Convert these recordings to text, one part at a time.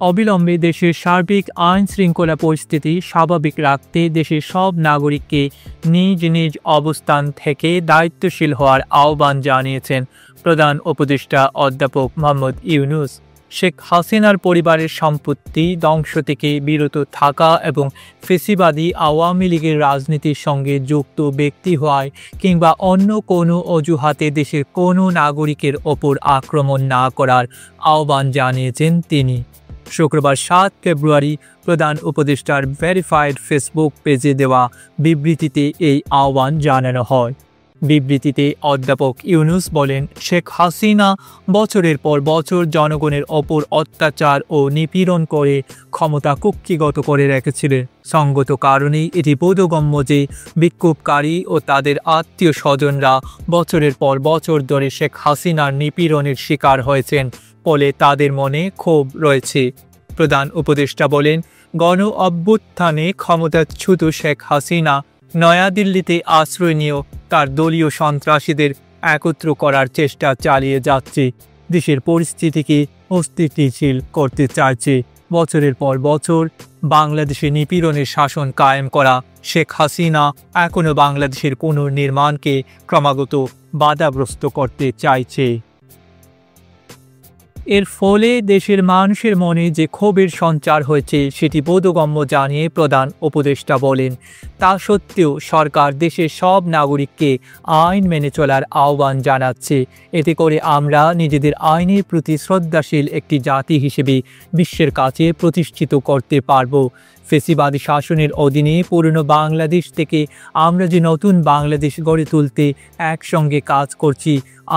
অবিলম্বে দেশের সার্বিক আইন শৃঙ্খলা পরিস্থিতি স্বাভাবিক রাখতে দেশের সব নাগরিককে নিজ নিজ অবস্থান থেকে দায়িত্বশীল হওয়ার আহ্বান জানিয়েছেন প্রধান উপদেষ্টা অধ্যাপক মোহাম্মদ ইউনূস। শেখ হাসিনার পরিবারের সম্পত্তি ধ্বংস থেকে বিরত থাকা এবং ফ্যাসিবাদী আওয়ামী লীগের রাজনীতির সঙ্গে যুক্ত ব্যক্তি হওয়ায় কিংবা অন্য কোনো অজুহাতে দেশের কোনো নাগরিকের ওপর আক্রমণ না করার আহ্বান জানিয়েছেন তিনি। শুক্রবার ৭ ফেব্রুয়ারি প্রধান উপদেষ্টার ভেরিফাইড ফেসবুক পেজে দেওয়া বিবৃতিতে এই আহ্বান জানানো হয়। বিবৃতিতে অধ্যাপক ইউনূস বলেন, শেখ হাসিনা বছরের পর বছর জনগণের ওপর অত্যাচার ও নিপীড়ন করে ক্ষমতা কুক্ষিগত করে রেখেছিলেন। সঙ্গত কারণেই এটি বোধগম্য যে বিক্ষোভকারী ও তাদের আত্মীয় স্বজনরা বছরের পর বছর ধরে শেখ হাসিনার নিপীড়নের শিকার হয়েছেন, ফলে তাদের মনে ক্ষোভ রয়েছে। প্রধান উপদেষ্টা বলেন, গণ অভ্যুত্থানে ক্ষমতাচ্যুত শেখ হাসিনা নয়াদিল্লিতে আশ্রয় নিয়েও তার দলীয় সন্ত্রাসীদের একত্র করার চেষ্টা চালিয়ে যাচ্ছে, দেশের পরিস্থিতিকে অস্থিতিশীল করতে চাইছে। বছরের পর বছর বাংলাদেশে নিপীড়নের শাসন কায়েম করা শেখ হাসিনা এখনও বাংলাদেশের পুনর্নির্মাণকে ক্রমাগত বাধাগ্রস্ত করতে চাইছে। এর ফলে দেশের মানুষের মনে যে ক্ষোভের সঞ্চার হয়েছে সেটি বোধগম্য জানিয়ে প্রধান উপদেষ্টা বলেন, তা সত্ত্বেও সরকার দেশের সব নাগরিককে আইন মেনে চলার আহ্বান জানাচ্ছে। এতে করে আমরা নিজেদের আইনের প্রতি শ্রদ্ধাশীল একটি জাতি হিসেবে বিশ্বের কাছে প্রতিষ্ঠিত করতে পারব। ফ্যাসিবাদী শাসনের অধীনে পুরনো বাংলাদেশ থেকে আমরা যে নতুন বাংলাদেশ গড়ে তুলতে একসঙ্গে কাজ করছি,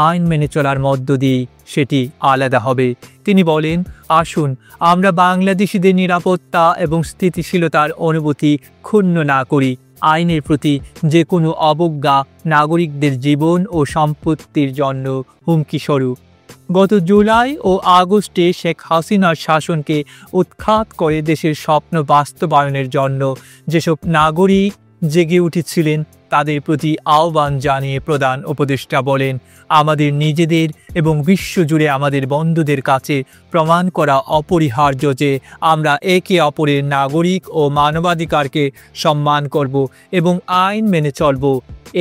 আইন মেনে চলার মধ্য দিয়ে সেটি আলাদা হবে। তিনি বলেন, আসুন আমরা বাংলাদেশিদের নিরাপত্তা এবং স্থিতিশীলতার অনুভূতি ক্ষুণ্ণ না করি। আইনের প্রতি যে কোনো অবজ্ঞা নাগরিকদের জীবন ও সম্পত্তির জন্য হুমকিস্বরূপ। গত জুলাই ও আগস্টে শেখ হাসিনার শাসনকে উৎখাত করে দেশের স্বপ্ন বাস্তবায়নের জন্য যেসব নাগরিক জেগে উঠেছিলেন তাদের প্রতি আহ্বান জানিয়ে প্রধান উপদেষ্টা বলেন, আমাদের নিজেদের এবং বিশ্বজুড়ে আমাদের বন্ধুদের কাছে প্রমাণ করা অপরিহার্য যে আমরা একে অপরের নাগরিক ও মানবাধিকারকে সম্মান করব এবং আইন মেনে চলব।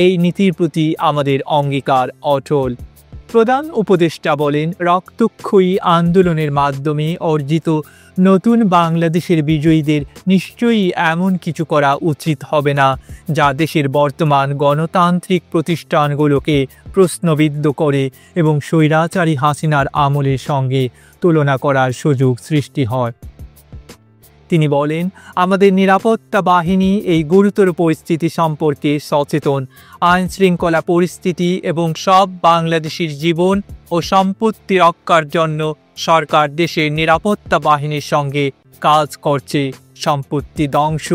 এই নীতির প্রতি আমাদের অঙ্গীকার অটল। প্রধান উপদেষ্টা বলেন, রক্তক্ষয়ী আন্দোলনের মাধ্যমে অর্জিত নতুন বাংলাদেশের বিজয়ীদের নিশ্চয়ই এমন কিছু করা উচিত হবে না যা দেশের বর্তমান গণতান্ত্রিক প্রতিষ্ঠানগুলোকে প্রশ্নবিদ্ধ করে এবং স্বৈরাচারী হাসিনার আমলের সঙ্গে তুলনা করার সুযোগ সৃষ্টি হয়। তিনি বলেন, আমাদের নিরাপত্তা বাহিনী এই গুরুতর পরিস্থিতি সম্পর্কে সচেতন। আইন শৃঙ্খলা পরিস্থিতি এবং সব বাংলাদেশির জীবন ও সম্পত্তি রক্ষার জন্য সরকার দেশের নিরাপত্তা বাহিনীর সঙ্গে কাজ করছে। সম্পত্তি ধ্বংস,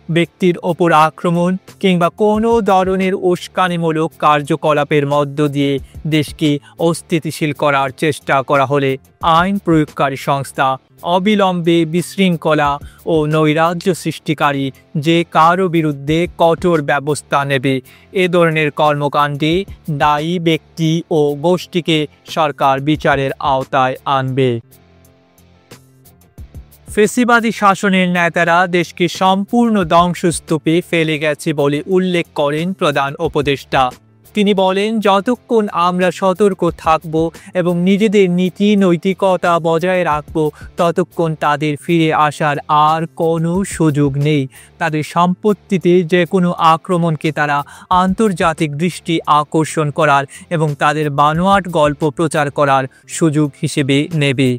ব্যক্তির ওপর আক্রমণ কিংবা কোনো ধরনের উস্কানিমূলক কার্যকলাপের মধ্য দিয়ে দেশকে অস্থিতিশীল করার চেষ্টা করা হলে আইন প্রয়োগকারী সংস্থা অবিলম্বে বিশৃঙ্খলা ও নৈরাজ্য সৃষ্টিকারী যে কারো বিরুদ্ধে কঠোর ব্যবস্থা নেবে। এ ধরনের কর্মকাণ্ডে দায়ী ব্যক্তি ও গোষ্ঠীকে সরকার বিচারের আওতায় আনবে। ফ্যাসিবাদী শাসনের নেতারা দেশকে সম্পূর্ণ ধ্বংসস্তূপে ফেলে গেছে বলে উল্লেখ করেন প্রধান উপদেষ্টা। তিনি বলেন, যতক্ষণ আমরা সতর্ক থাকব এবং নিজেদের নীতি নৈতিকতা বজায় রাখব ততক্ষণ তাদের ফিরে আসার আর কোনো সুযোগ নেই। তাদের সম্পত্তিতে যে কোনো আক্রমণকে তারা আন্তর্জাতিক দৃষ্টি আকর্ষণ করার এবং তাদের বানোয়াট গল্প প্রচার করার সুযোগ হিসেবে নেবে।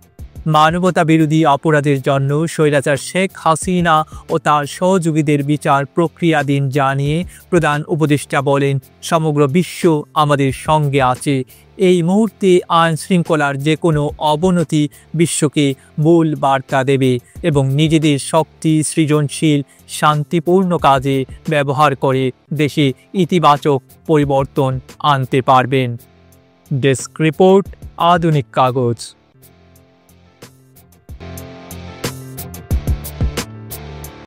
মানবতা বিরোধী অপরাধের জন্য স্বৈরাচার শেখ হাসিনা ও তার সহযোগীদের বিচার প্রক্রিয়াধীন জানিয়ে প্রধান উপদেষ্টা বলেন, সমগ্র বিশ্ব আমাদের সঙ্গে আছে। এই মুহূর্তে আইন শৃঙ্খলার যে কোনো অবনতি বিশ্বকে ভুল বার্তা দেবে এবং নিজেদের শক্তি সৃজনশীল শান্তিপূর্ণ কাজে ব্যবহার করে দেশে ইতিবাচক পরিবর্তন আনতে পারবেন। ডেস্ক রিপোর্ট, আধুনিক কাগজ।